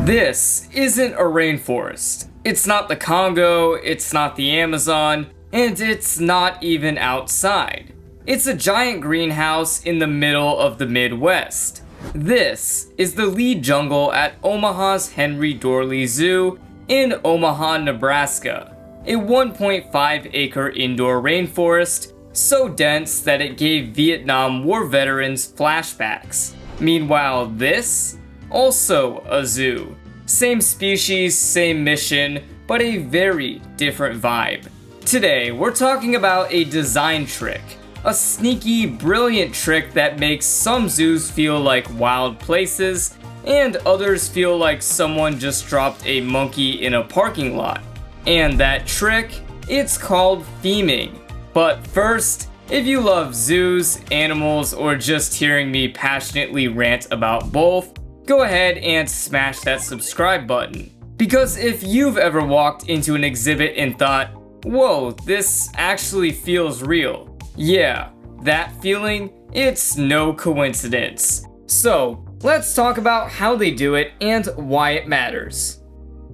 This isn't a rainforest. It's not the Congo, it's not the Amazon, and it's not even outside. It's a giant greenhouse in the middle of the Midwest. This is the lead jungle at Omaha's Henry Doorly Zoo in Omaha, Nebraska. A 1.5 acre indoor rainforest so dense that it gave Vietnam War veterans flashbacks. Meanwhile, this? Also a zoo. Same species, same mission, but a very different vibe. Today, we're talking about a design trick. A sneaky, brilliant trick that makes some zoos feel like wild places, and others feel like someone just dropped a monkey in a parking lot. And that trick? It's called theming. But first, if you love zoos, animals, or just hearing me passionately rant about both, go ahead and smash that subscribe button. Because if you've ever walked into an exhibit and thought, whoa, this actually feels real. Yeah, that feeling, it's no coincidence. So, let's talk about how they do it and why it matters.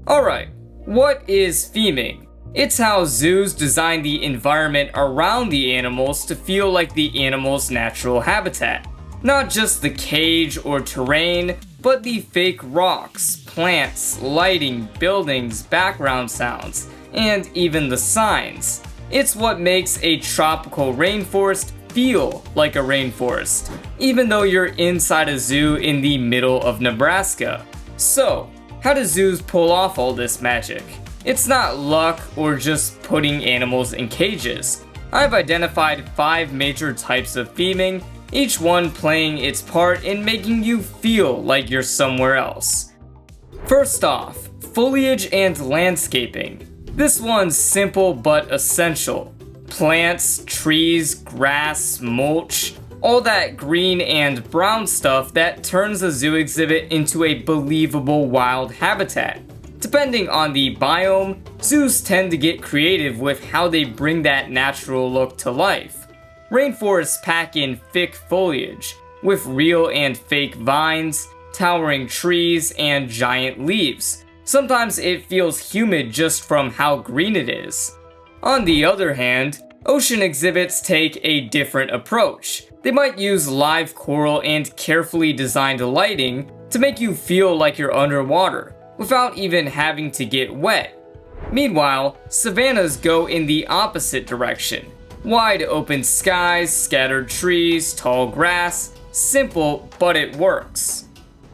Alright, what is theming? It's how zoos design the environment around the animals to feel like the animal's natural habitat. Not just the cage or terrain, but the fake rocks, plants, lighting, buildings, background sounds, and even the signs. It's what makes a tropical rainforest feel like a rainforest, even though you're inside a zoo in the middle of Nebraska. So, how do zoos pull off all this magic? It's not luck or just putting animals in cages. I've identified 5 major types of theming, each one playing its part in making you feel like you're somewhere else. First off, foliage and landscaping. This one's simple but essential. Plants, trees, grass, mulch, all that green and brown stuff that turns a zoo exhibit into a believable wild habitat. Depending on the biome, zoos tend to get creative with how they bring that natural look to life. Rainforests pack in thick foliage, with real and fake vines, towering trees, and giant leaves. Sometimes it feels humid just from how green it is. On the other hand, ocean exhibits take a different approach. They might use live coral and carefully designed lighting to make you feel like you're underwater, without even having to get wet. Meanwhile, savannas go in the opposite direction. Wide open skies, scattered trees, tall grass. Simple, but it works.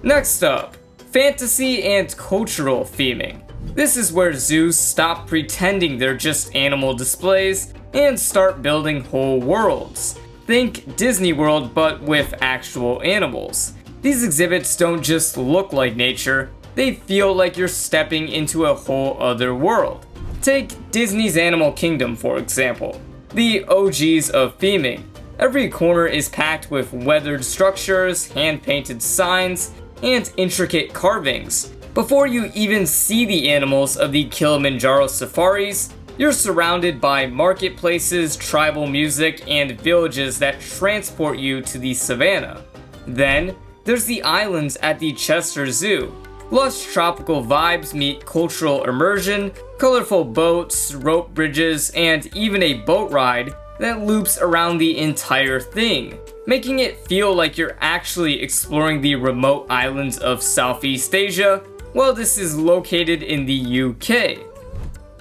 Next up, fantasy and cultural theming. This is where zoos stop pretending they're just animal displays and start building whole worlds. Think Disney World, but with actual animals. These exhibits don't just look like nature, they feel like you're stepping into a whole other world. Take Disney's Animal Kingdom, for example. The OGs of theming. Every corner is packed with weathered structures, hand-painted signs, and intricate carvings. Before you even see the animals of the Kilimanjaro safaris, you're surrounded by marketplaces, tribal music, and villages that transport you to the savannah. Then, there's the islands at the Chester Zoo. Lush tropical vibes meet cultural immersion, colorful boats, rope bridges, and even a boat ride that loops around the entire thing, making it feel like you're actually exploring the remote islands of Southeast Asia, while this is located in the UK.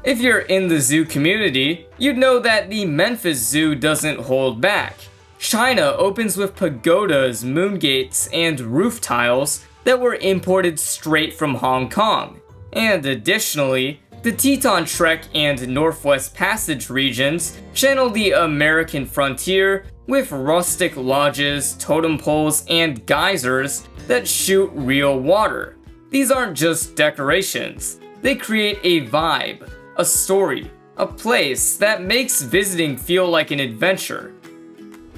If you're in the zoo community, you'd know that the Memphis Zoo doesn't hold back. China opens with pagodas, moon gates, and roof tiles that were imported straight from Hong Kong. And additionally, the Teton Trek and Northwest Passage regions channel the American frontier with rustic lodges, totem poles, and geysers that shoot real water. These aren't just decorations, they create a vibe, a story, a place that makes visiting feel like an adventure.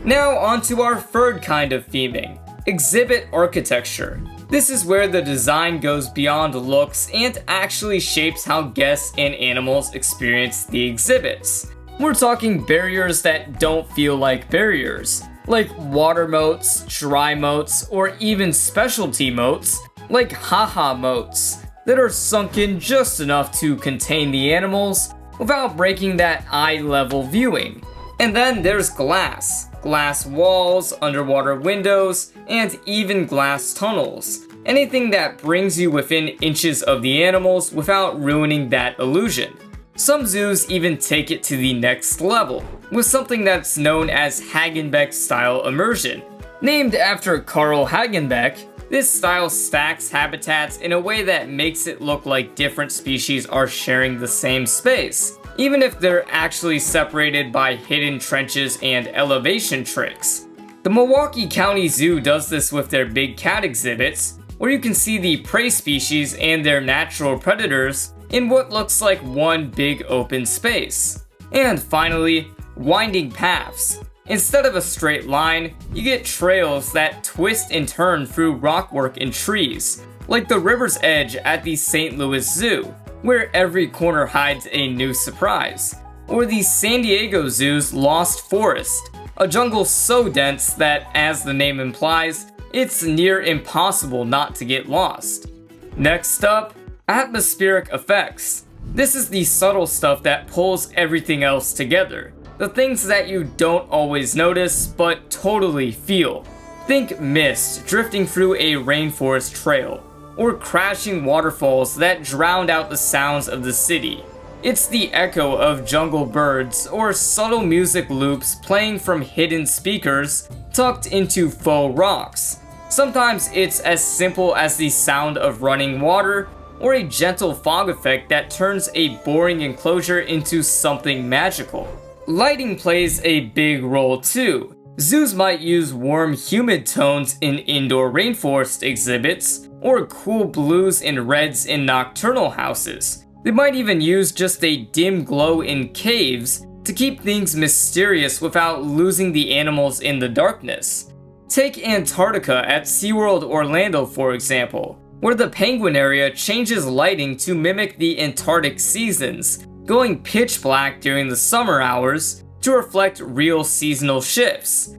Now onto our third kind of theming, exhibit architecture. This is where the design goes beyond looks and actually shapes how guests and animals experience the exhibits. We're talking barriers that don't feel like barriers, like water moats, dry moats, or even specialty moats, like haha moats. that are sunken just enough to contain the animals without breaking that eye-level viewing. And then there's glass. Glass walls, underwater windows, and even glass tunnels. Anything that brings you within inches of the animals without ruining that illusion. Some zoos even take it to the next level, with something that's known as Hagenbeck-style immersion. Named after Carl Hagenbeck, this style stacks habitats in a way that makes it look like different species are sharing the same space, even if they're actually separated by hidden trenches and elevation tricks. The Milwaukee County Zoo does this with their big cat exhibits, where you can see the prey species and their natural predators in what looks like one big open space. And finally, winding paths. Instead of a straight line, you get trails that twist and turn through rockwork and trees, like the river's edge at the St. Louis Zoo, where every corner hides a new surprise. Or the San Diego Zoo's Lost Forest, a jungle so dense that, as the name implies, it's near impossible not to get lost. Next up, atmospheric effects. This is the subtle stuff that pulls everything else together. The things that you don't always notice, but totally feel. Think mist drifting through a rainforest trail, or crashing waterfalls that drown out the sounds of the city. It's the echo of jungle birds, or subtle music loops playing from hidden speakers tucked into faux rocks. Sometimes it's as simple as the sound of running water, or a gentle fog effect that turns a boring enclosure into something magical. Lighting plays a big role too. Zoos might use warm, humid tones in indoor rainforest exhibits, or cool blues and reds in nocturnal houses. They might even use just a dim glow in caves to keep things mysterious without losing the animals in the darkness. Take Antarctica at SeaWorld Orlando, for example, where the penguin area changes lighting to mimic the Antarctic seasons, going pitch black during the summer hours to reflect real seasonal shifts.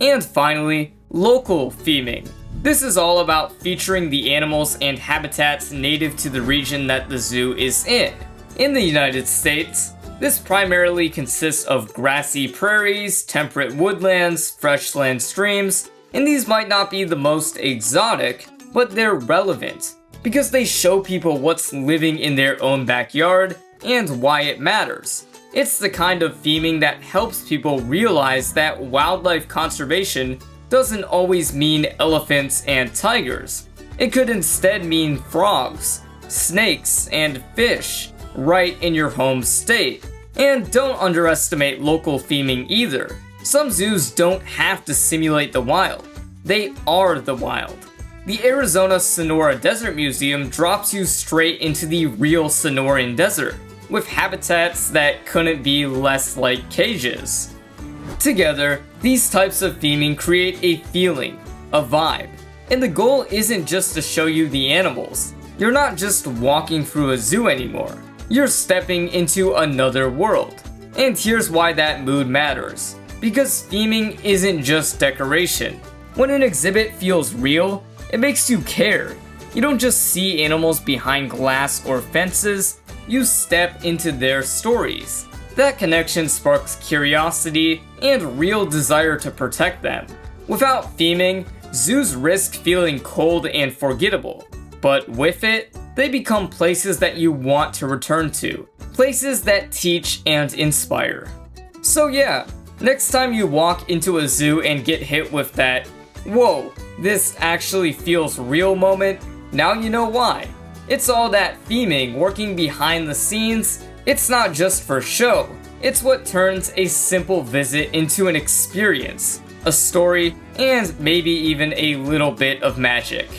And finally, local theming. This is all about featuring the animals and habitats native to the region that the zoo is in. In the United States, this primarily consists of grassy prairies, temperate woodlands, freshland streams, and these might not be the most exotic, but they're relevant, because they show people what's living in their own backyard and why it matters. It's the kind of theming that helps people realize that wildlife conservation doesn't always mean elephants and tigers. It could instead mean frogs, snakes, and fish, right in your home state. And don't underestimate local theming either. Some zoos don't have to simulate the wild. They are the wild. The Arizona Sonora Desert Museum drops you straight into the real Sonoran Desert, with habitats that couldn't be less like cages. Together, these types of theming create a feeling, a vibe. And the goal isn't just to show you the animals. You're not just walking through a zoo anymore. You're stepping into another world. And here's why that mood matters. Because theming isn't just decoration. When an exhibit feels real, it makes you care. You don't just see animals behind glass or fences, you step into their stories. That connection sparks curiosity and real desire to protect them. Without theming, zoos risk feeling cold and forgettable. But with it, they become places that you want to return to. Places that teach and inspire. So yeah, next time you walk into a zoo and get hit with that, whoa, this actually feels real moment, now you know why. It's all that theming working behind the scenes. It's not just for show. It's what turns a simple visit into an experience, a story, and maybe even a little bit of magic.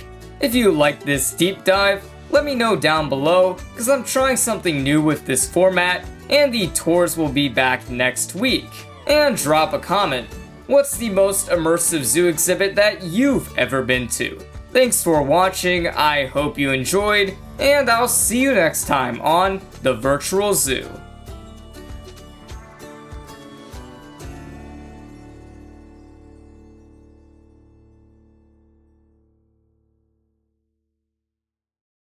If you like this deep dive, let me know down below, because I'm trying something new with this format, and the tours will be back next week. And drop a comment. What's the most immersive zoo exhibit that you've ever been to? Thanks for watching, I hope you enjoyed, and I'll see you next time on The Virtual Zoo.